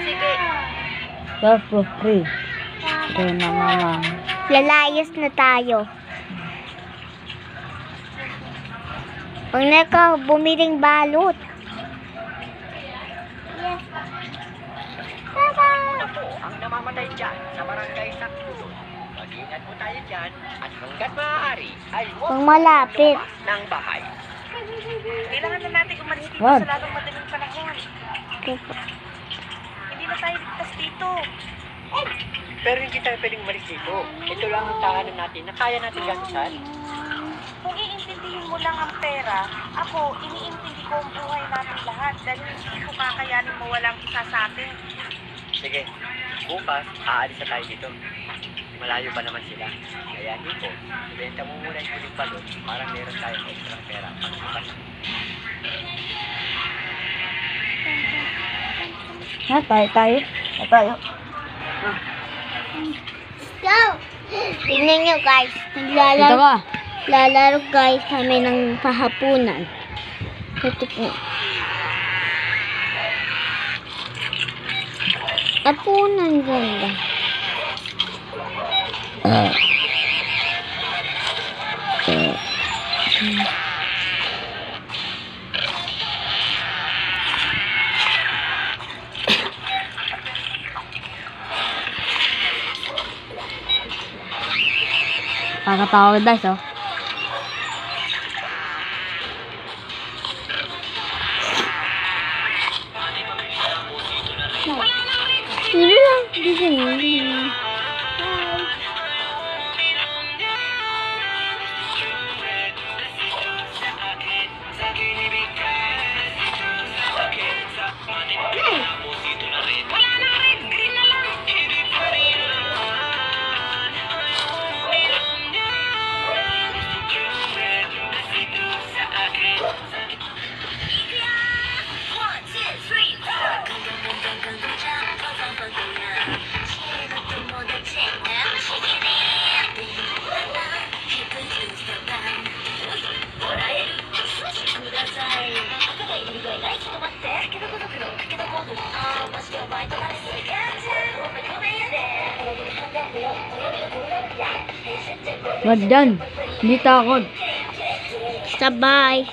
Sige. Love for free. Kaya na mama. Lalayas na tayo. Pag naka bumiling balot. Yes. Ako ang namamatay dyan sa barangay Sakudon. Mag-ingat po tayo dyan at hanggat maaari ay huwag Pag malapit. lumabas ng bahay. Kailangan na natin umalis dito Wag. sa lalong madaling panahon. Hindi na tayo ligtas dito. Pero hindi tayo pwedeng umalis dito. Ito lang ang tahanan natin na kaya natin gastusan. Kung iintindihin mo lang ang pera, ako, iniintindi ko ang buhay natin lahat dahil hindi ko kakayanin mo walang isa sa atin. Sige, bukas, aalis na tayo dito. Malayo pa naman sila. Kaya dito, ibenta mo muna yung huling balot para meron tayong extra pera pagbukas. Ha, tayo. Tayo. Go! Tingnan nyo guys. Dito ka. Lalaro guys kami ng pahapunan. Ito po. Hapunan ganda. Kakatawag guys, oh. Dito lang. Dito lang. Wag dyan. Hindi takot. Sabay.